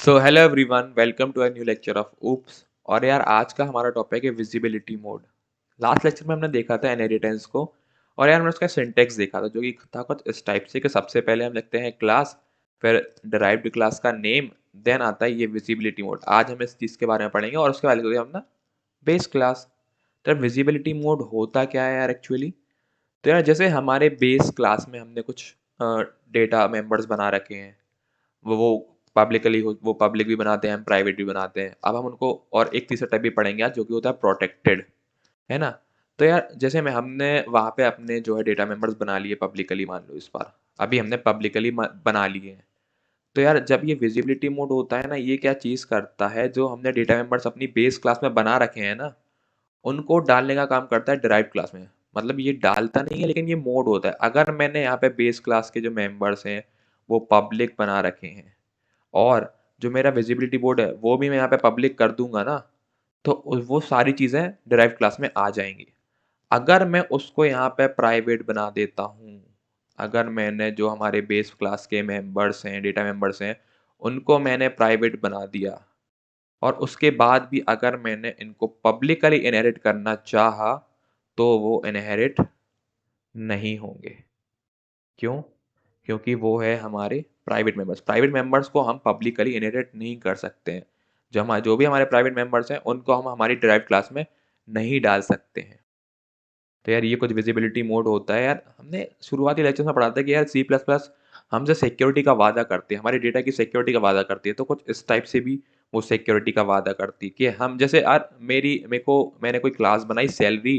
So hello everyone, welcome to a new lecture of OOPs. और यार आज का हमारा टॉपिक है विजिबिलिटी मोड। लास्ट लेक्चर में हमने देखा था इनहेरिटेंस को। और यार हमने उसका सिंटेक्स देखा था जो कि था कुछ इस टाइप से कि सबसे पहले हम लिखते हैं क्लास, फिर डिराइव्ड क्लास का नेम, देन आता है ये विजिबिलिटी मोड। आज हम इस चीज़ के बारे में पढ़ेंगे और उसके बाद हम ना बेस क्लास। तो विजिबिलिटी मोड होता क्या है यार एक्चुअली? तो यार जैसे हमारे बेस क्लास में हमने कुछ डेटा मेंबर्स बना रखे हैं, वो पब्लिकली वो पब्लिक भी बनाते हैं, हम प्राइवेट भी बनाते हैं। अब हम उनको और एक तीसरा टाइप भी पढ़ेंगे आज जो कि होता है प्रोटेक्टेड, है ना? तो यार जैसे में हमने वहाँ पे अपने जो है डेटा मेंबर्स बना लिए पब्लिकली, मान लो इस बार अभी हमने पब्लिकली बना लिए हैं। तो यार जब ये विजिबिलिटी मोड होता है ना, ये क्या चीज़ करता है, जो हमने डेटा मेंबर्स अपनी बेस क्लास में बना रखे हैं ना, उनको डालने का काम करता है डिराइव्ड क्लास में। मतलब ये डालता नहीं है लेकिन ये मोड होता है। अगर मैंने यहाँ पे बेस क्लास के जो मेंबर्स हैं वो पब्लिक बना रखे हैं और जो मेरा विजिबिलिटी बोर्ड है वो भी मैं यहाँ पे पब्लिक कर दूंगा ना, तो वो सारी चीज़ें डिराइव्ड क्लास में आ जाएंगी। अगर मैं उसको यहाँ पे प्राइवेट बना देता हूँ, अगर मैंने जो हमारे बेस क्लास के मेंबर्स हैं, डेटा मेंबर्स हैं, उनको मैंने प्राइवेट बना दिया और उसके बाद भी अगर मैंने इनको पब्लिकली इनहेरिट करना चाहा, तो वो इनहेरिट नहीं होंगे। क्यों? क्योंकि वो है हमारे प्राइवेट मेंबर्स। प्राइवेट मेंबर्स को हम पब्लिकली इनहेरिट नहीं कर सकते हैं। जो भी हमारे प्राइवेट मेंबर्स हैं, उनको हम हमारी डिराइव्ड क्लास में नहीं डाल सकते हैं। तो यार ये कुछ विजिबिलिटी मोड होता है। यार हमने शुरुआती लेक्चर में पढ़ा था कि यार सी प्लस प्लस हमसे सिक्योरिटी का वादा करती है, हमारे डेटा की सिक्योरिटी का वादा करती है। तो कुछ इस टाइप से भी वो सिक्योरिटी का वादा करती है कि हम जैसे यार मैंने कोई क्लास बनाई सैलरी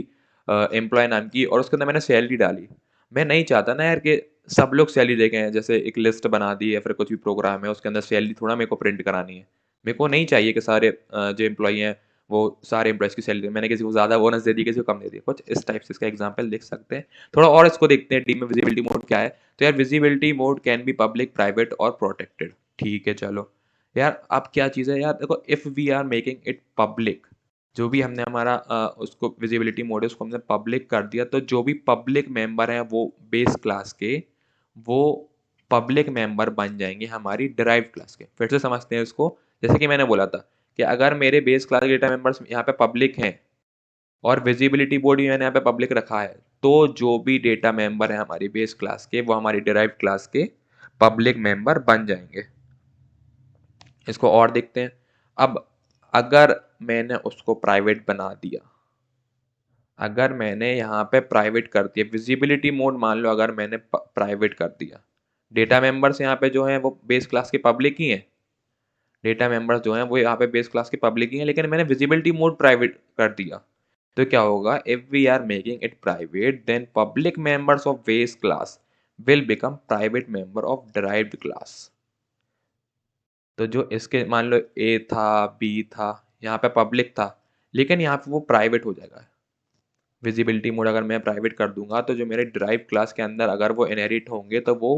एम्प्लॉय नाम की, और उसके अंदर मैंने सैलरी डाली। मैं नहीं चाहता ना यार कि सब लोग सैलरी देखें। जैसे एक लिस्ट बना दी या फिर कुछ भी प्रोग्राम है, उसके अंदर सैलरी थोड़ा मेरे को प्रिंट करानी है। मेरे को नहीं चाहिए कि सारे जो एम्प्लॉई हैं वो सारे एम्प्लॉइज़ की सैलरी मैंने किसी को ज़्यादा बोनस दे दी, किसी को कम दे दिया। कुछ इस टाइप से इसका एग्जांपल लिख सकते हैं। थोड़ा और इसको देखते हैं डी में विजिबिलिटी मोड क्या है। तो यार visibility mode can be public, private और प्रोटेक्टेड। ठीक है चलो। यार अब क्या चीज़ है यार, देखो if we are making it public, जो भी हमने हमारा उसको विजिबिलिटी मोड है उसको हमने पब्लिक कर दिया, तो जो भी पब्लिक मेंबर हैं वो बेस क्लास के, वो पब्लिक मेंबर बन जाएंगे हमारी डिराइव्ड क्लास के। फिर से समझते हैं इसको। जैसे कि मैंने बोला था कि अगर मेरे बेस क्लास के डेटा मेंबर्स यहाँ पे पब्लिक हैं और विजिबिलिटी बोर्ड भी मैंने यहाँ पे पब्लिक रखा है, तो जो भी डेटा मेंबर है हमारी बेस क्लास के वो हमारी डिराइव्ड क्लास के पब्लिक मेंबर बन जाएंगे। इसको और देखते हैं। अब अगर मैंने उसको प्राइवेट बना दिया, अगर मैंने यहाँ पे प्राइवेट कर दिया विजिबिलिटी मोड, मान लो अगर मैंने प्राइवेट कर दिया, डेटा मेंबर्स यहाँ पे जो हैं वो बेस क्लास के पब्लिक ही हैं। डेटा मेंबर्स जो हैं वो यहाँ पे बेस क्लास के पब्लिक ही हैं, लेकिन मैंने विजिबिलिटी मोड प्राइवेट कर दिया। तो क्या होगा, if we are making it private then public members of base class will become private member of derived class. तो जो इसके मान लो ए था, बी था, यहाँ पे पब्लिक था, लेकिन यहाँ पे वो प्राइवेट हो जाएगा। विजिबिलिटी मोड अगर मैं प्राइवेट कर दूंगा तो जो मेरे ड्राइव क्लास के अंदर अगर वो इनहेरिट होंगे तो वो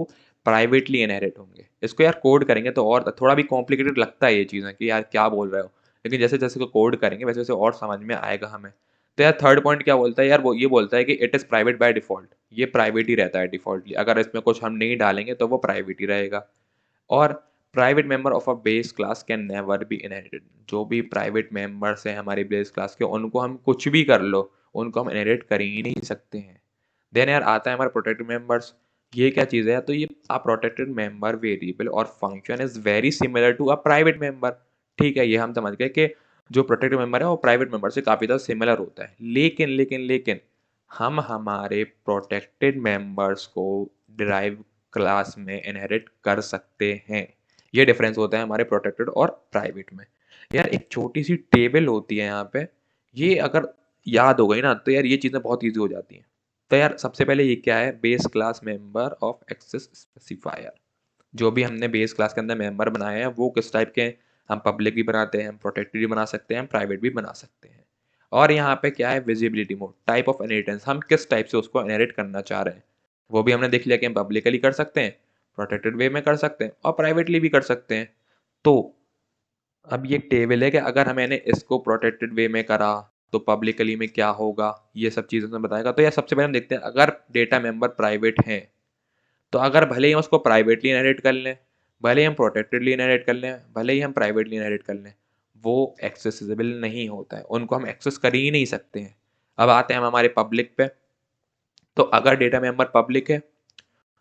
प्राइवेटली इनहेरिट होंगे। इसको यार कोड करेंगे तो और थोड़ा भी कॉम्प्लिकेटेड लगता है ये चीज़ें कि यार क्या बोल रहे हो, लेकिन जैसे जैसे को कोड करेंगे वैसे वैसे और समझ में आएगा हमें। तो यार थर्ड पॉइंट क्या बोलता है यार, वो ये बोलता है कि it is private by default. ये प्राइवेट ही रहता है डिफॉल्टली, अगर इसमें कुछ हम नहीं डालेंगे तो वो प्राइवेट ही रहेगा। और private member of a base class can never be inherited. जो भी प्राइवेट मेंबर्स हैं हमारे बेस क्लास के, उनको हम कुछ भी कर लो, उनको हम इनहेरिट कर ही नहीं सकते हैं। देन यार आता है हमारा प्रोटेक्टेड मेंबर्स। ये क्या चीज़ है? तो ये अ प्रोटेक्टेड मेंबर वेरिएबल और function is very similar to a private member. ठीक है, ये हम समझ गए कि जो प्रोटेक्टेड मेंबर है वो प्राइवेट मेंबर से काफ़ी ज़्यादा सिमिलर होता है। लेकिन हम हमारे प्रोटेक्टेड मेंबर्स को डिराइव क्लास में इनहेरिट कर सकते हैं। ये डिफरेंस होता है हमारे प्रोटेक्टेड और प्राइवेट में। यार एक छोटी सी टेबल होती है यहाँ पे, ये अगर याद हो गई ना तो यार ये चीज़ें बहुत ईजी हो जाती हैं। तो यार सबसे पहले ये क्या है, base class member of access specifier. जो भी हमने बेस क्लास के अंदर मेंबर बनाए हैं वो किस टाइप के हैं, हम पब्लिक भी बनाते हैं, हम प्रोटेक्टेड भी बना सकते हैं, हम प्राइवेट भी बना सकते हैं। और यहाँ पे क्या है, visibility mode, type of inheritance, हम किस टाइप से उसको इनहेरिट करना चाह रहे हैं। वो भी हमने देख लिया कि हम पब्लिकली कर सकते हैं, प्रोटेक्टेड वे में कर सकते हैं और प्राइवेटली भी कर सकते हैं। तो अब ये टेबल है कि अगर मैंने इसको प्रोटेक्टेड वे में करा तो पब्लिकली में क्या होगा, ये सब चीज़ें उसमें बताएगा। तो यार सबसे पहले हम देखते हैं, अगर डेटा मेंबर प्राइवेट हैं तो अगर भले ही हम उसको प्राइवेटली इनहेरिट कर लें, भले ही हम प्रोटेक्टेडली इनहेरिट कर लें, भले ही हम प्राइवेटली इनहेरिट कर लें, वो एक्सेसिबल नहीं होता है, उनको हम एक्सेस कर ही नहीं सकते हैं। अब आते हैं हम हमारे पब्लिक पे। तो अगर डेटा मेंबर पब्लिक है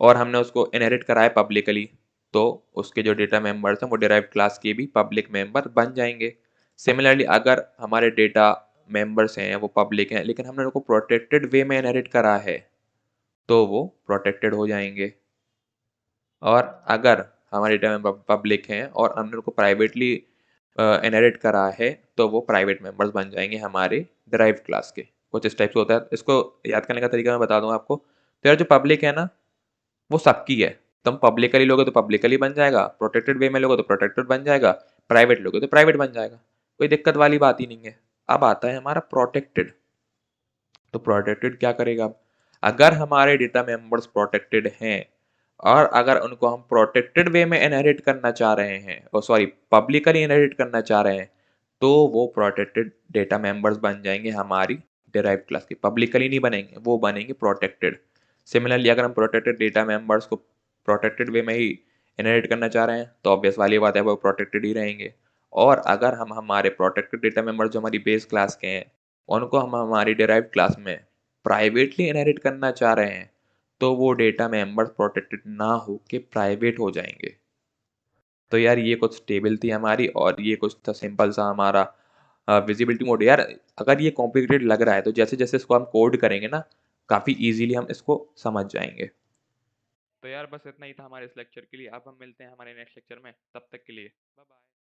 और हमने उसको इनहेरिट कराया पब्लिकली, तो उसके जो डेटा मेंबर्स हैं वो डिराइव्ड क्लास के भी पब्लिक मेंबर बन जाएंगे। सिमिलरली अगर हमारे डेटा मेंबर्स हैं वो पब्लिक हैं लेकिन हमने उनको प्रोटेक्टेड वे में इनहेरिट करा है, तो वो प्रोटेक्टेड हो जाएंगे। और अगर हमारे डेटा मेंबर पब्लिक हैं और हमने उनको प्राइवेटली इनहेरिट करा है, तो वो प्राइवेट मेंबर्स बन जाएंगे हमारे डिराइव्ड क्लास के। कुछ इस टाइप से होता है। इसको याद करने का तरीका मैं बता दूंगा आपको। तो यार जो पब्लिक है ना, वो सबकी है। तुम पब्लिकली लोगे तो पब्लिकली बन जाएगा, प्रोटेक्टेड वे में लोगे तो प्रोटेक्टेड बन जाएगा, प्राइवेट लोगे तो प्राइवेट बन जाएगा। कोई दिक्कत वाली बात ही नहीं है। अब आता है हमारा प्रोटेक्टेड। तो प्रोटेक्टेड क्या करेगा? अब अगर हमारे डेटा मेंबर्स प्रोटेक्टेड हैं और अगर उनको हम प्रोटेक्टेड वे में इनहेरिट करना चाह रहे हैं, और सॉरी पब्लिकली इनहेरिट करना चाह रहे हैं, तो वो प्रोटेक्टेड डेटा मेंबर्स बन जाएंगे हमारी डिराइव्ड क्लास के। पब्लिकली नहीं बनेंगे, वो बनेंगे प्रोटेक्टेड। सिमिलरली अगर हम प्रोटेक्टेड डेटा मेंबर्स को प्रोटेक्टेड वे में ही इनहेरिट करना चाह रहे हैं, तो ऑब्वियस वाली बात है वो प्रोटेक्टेड ही रहेंगे। और अगर हम हमारे प्रोटेक्टेड डेटा मेंबर्स जो हमारी बेस क्लास के हैं, उनको हम हमारी डिराइव्ड क्लास में प्राइवेटली इनहेरिट करना चाह रहे हैं, तो वो डेटा मेंबर्स प्रोटेक्टेड ना हो के प्राइवेट हो जाएंगे। तो यार ये कुछ टेबल थी हमारी, और ये कुछ था सिंपल सा हमारा विजिबिलिटी मोड। यार अगर ये कॉम्प्लिकेटेड लग रहा है तो जैसे जैसे इसको हम कोड करेंगे ना, काफ़ी इजीली हम इसको समझ जाएंगे। तो यार बस इतना ही था हमारे इस लेक्चर के लिए। अब हम मिलते हैं हमारे नेक्स्ट लेक्चर में, तब तक के लिए बाय बाय।